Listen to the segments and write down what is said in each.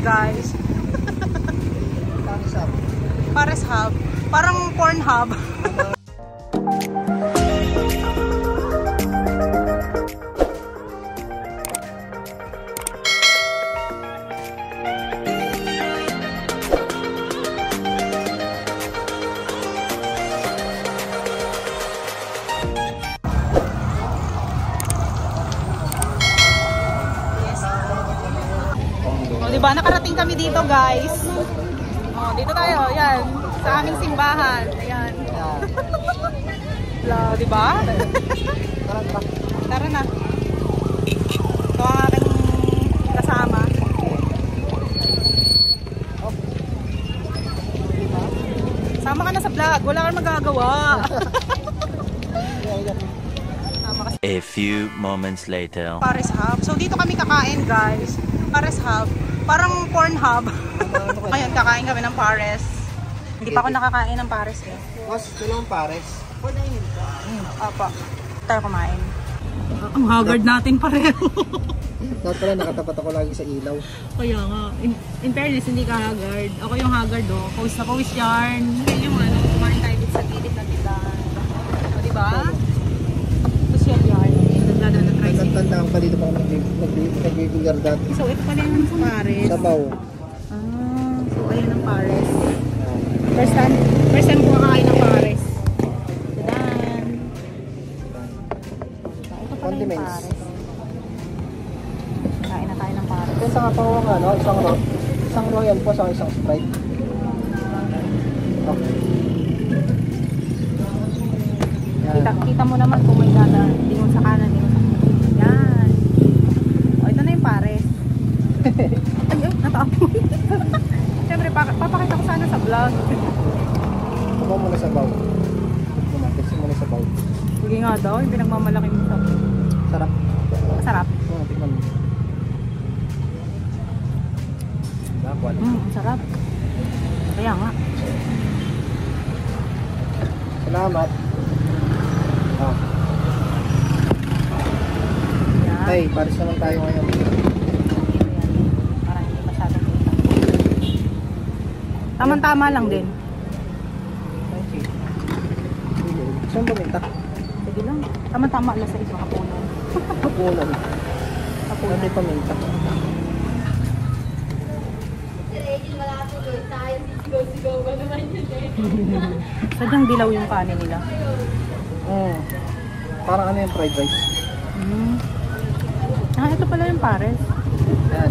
guys. Pares Hub. Parang porn hub. Diba, nakarating kami dito guys. Oh, dito tayo, yan. Sa aming simbahan. Ayan. Diba? Tara na. Ito ang aking kasama. Sama ka na sa vlog. Wala kang magagawa. A few moments later. Pares Hub. So dito kami kakain guys. Pares Hub. Parang porn hub. Ngayon kakain kami ng pares. Hindi pa ako nakakain ng pares eh. Mas, tulong pares. Apa. Tayo kumain. Ang haggard natin pareho. Dapat pala nakatapat ako lagi sa ilaw. Kaya nga. In fairness, hindi ka haggard. Ako yung haggard oh. Pawis na pawis yarn. Yung ano, kumain tayo dito sa gilid na tindahan. O diba? Tapos yan yarn. Nagdadaan na tricycle. Nagtandaan pa dito pa ako nag-regular dati. So ito pala yung pares. Sabaw. So ayan ang pares. First time ko kakain ng pares. Dadan. Ito pala yung pares. Kain na tayo ng pares. Ito isang apaw ang ano, isang royal po sa isang Sprite. Okay. Kita mo naman kung may dadaan. Dingon sa kanan, dingon sa kanan. Yan. O, ito na yung pares. Ay, natapon. Siyempre, papakita ko sana sa vlog. Sabaw mo na sabaw. Kasi mo na sabaw. Sige nga daw, yung pinagmamalaki mo sa. Sarap. Masarap. Tingnan mo. Sarap. Kaya nga. Salamat. Yan. Hey, pares naman tayo ngayon. Para hindi masyadong kita. Tama-tama lang din. Saan ba minta? Sige lang. Tama-tama lang sa isang kapunan. Kapunan. Kapunan. Hindi pa minta. Sadyang dilaw yung kanin nila. Parang ano yung fried rice. Ito pala yung pares.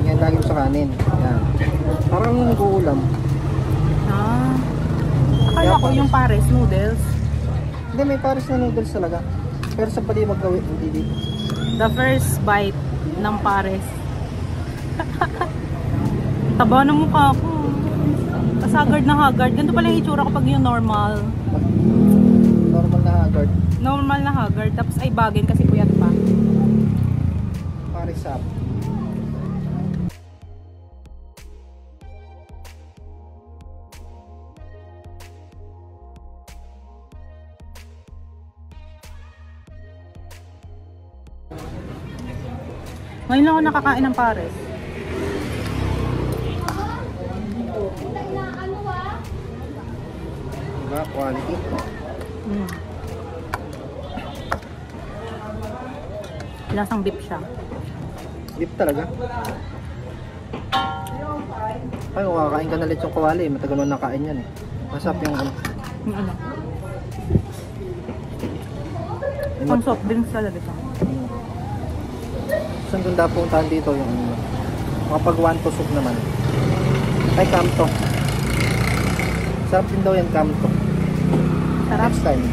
Yan lagi mo sa kanin. Yan. Parang yung nag-uulam. Akala ko yung pares, noodles. Hindi, may pares na noodles talaga. Pero sa pali maggawin, hindi dito. The first bite ng pares. Taba ng mukha ko. Tapos haggard na haggard. Ganito pala yung itsura kapag yung normal. Normal na haggard. Normal na haggard. Tapos ay bagin kasi puyat pa. Pares up. Ngayon lang ako nakakain ng pares. Diba? Quality. Lasang beef siya. Beef talaga. Ay, kung kakain ka na lechong kawali, matagal mo nakain yan eh. Masarap yung ano. Yung ano? Pang soft drinks talaga siya. Saan doon daw puntahan dito yung ano? Kapag one to soup naman. Ay, kamto. Sarap din daw yan, kamto. Sarap. Next time.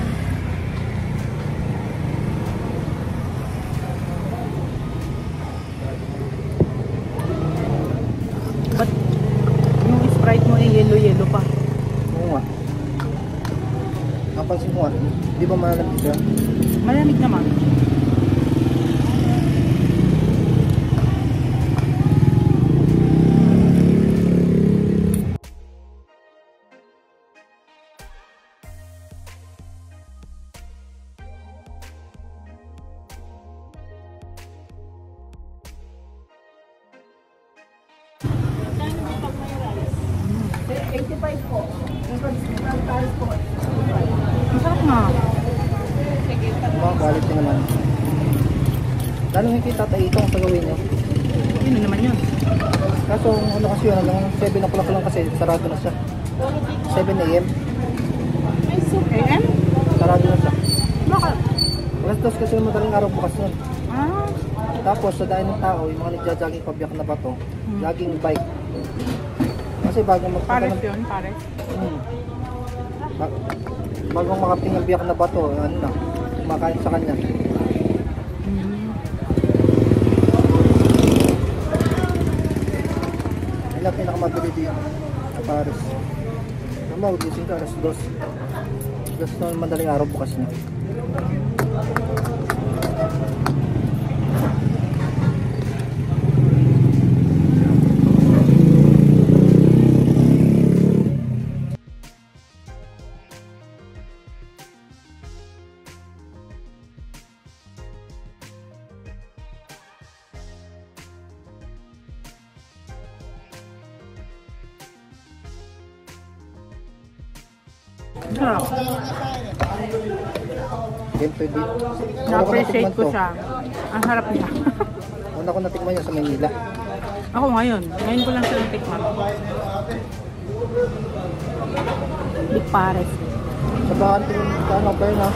But yung Sprite mo ay yellow pa. Oo nga. Napansin mo nga, di ba malamig yan? Malamig naman. 85 po. Yung pag-discount tayo po. Masarap nga. Diba, galit nyo naman. Lalong nakikita tayo itong sa gawin nyo. Yun na naman yun. Kaso ano kasi yun, hanggang 7 o'clock lang kasi sarado na siya. 7 AM. AM? Sarado na siya. Bakit? Alas 2 kasi madaling araw bukas nun. Ah. Tapos sa dahil ng tao, yung mga nagja-jogging pabiyak na bato, jogging bike. Kasi bago Pares yun, pares. Bagong makating ng biyak na bato, ano na, kumakain sa kanya. Yan ang pinakamabili dito sa Paris. Naman, gising ka, alas 2. Alas 2 madaling araw bukas na. Sarap. Siyempre dito. Na-appreciate ko siya. Ang harap niya. Una ko natikman niya sa Manila. Ako ngayon. Ngayon ko lang siya natikman. Big pares. Sa bahan ko yung ano pa yun ha.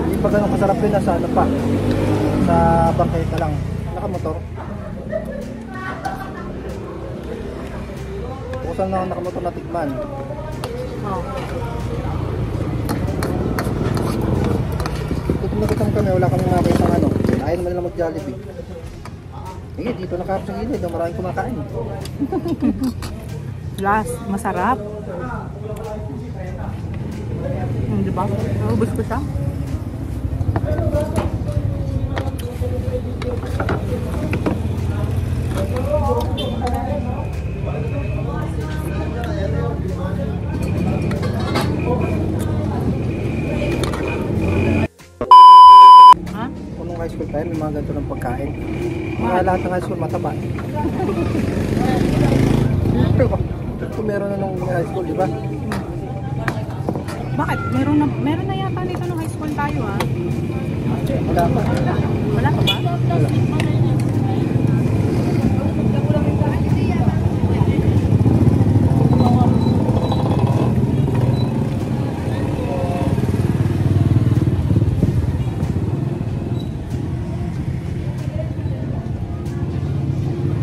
Hindi pa ganun kasarap yun sa ano pa. Sa bangkay ka lang. Nakamotor. Bukasan na ako nakamotor na tikman. Oh. Gutom kami, wala kami nakita ng ano. Ayaw naman lang mag-Jollibee. Eh, dito nakarap sa gilid. Maraming kumakain. Last, masarap. Diba? Naubos ko siya. Ha? Kung nung high school tayo, may mga ganito ng pagkain. Mga lahat ng high school mataba. Kung meron na nung high school, di ba? Bakit? Meron na yata nito nung high school tayo ha? Wala pa. Wala ka ba? Wala.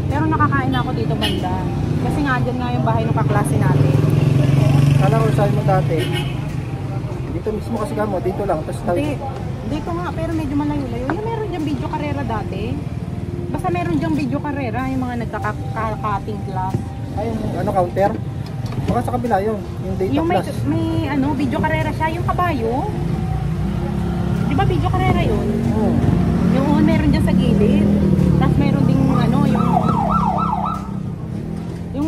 Pero nakakain ako dito banda. Kasi nga dyan nga yung bahay ng kaklase natin. Kala ko sabi mo dati, dito mismo kasi kamo, dito lang. Tapos tayo, Hindi. Dito nga, pero medyo malayo-layo. Yung meron dyan video karera dati. Basta meron dyan video karera, yung mga nagkaka-cutting class. ay, yung ano, counter. Baka sa kabila yun, yung data Yung may, plus. may ano, video karera siya, yung kabayo. Di ba video karera yun? Oo. Yung meron dyan sa gilid. Tapos meron ding ano, yung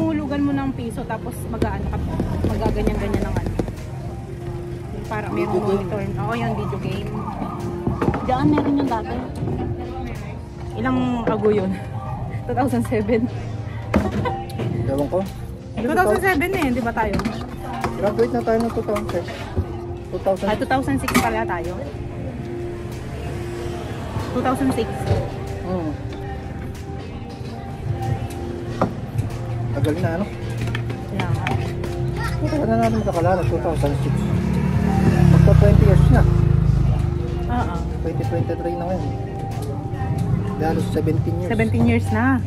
hulugan mo ng piso tapos magaganyan-ganyan ng ano. Yung para merong Video game. monitor. Oo, yung video game. Diyan meron yung dati. Ilang ago yun? 2007. Ewan ko. 2007 eh, di ba tayo? Graduate na tayo ng 2006. 2000. 2006 pala tayo. 2006. Tagal na ano? Kaya nga. Tagal na natin makakalala, 2006. Magka 20 years na. Oo. 2023 na ngayon. Di halos 17 years. 17 years na.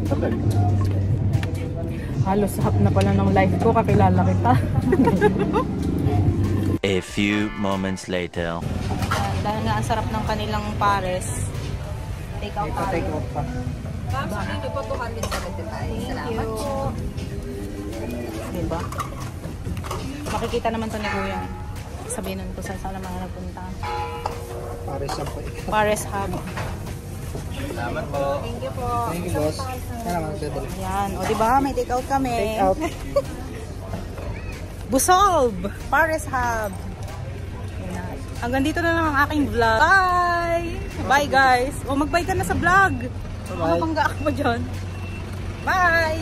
Tagal. Halos hap na pala ng life ko, kakilala kita. A few moments later. Dahil nga ang sarap ng kanilang pares. Take out tayo. Take off pa. Thank you. Diba? Makikita naman to ni Kuya. Sabihin nun ko sa saan mga nagpunta. Pares up pa ikaw. Pares Hub. Salamat po. Thank you po. Thank you, boss. Yan naman, Pedro. Yan. O diba? May take out kami. Take out. Busolb! Pares Hub. Yan. Hanggang dito na lang ang aking vlog. Bye! Bye guys! O mag-bye ka na sa vlog. Bye. Makabangga ka pa dyan. Bye!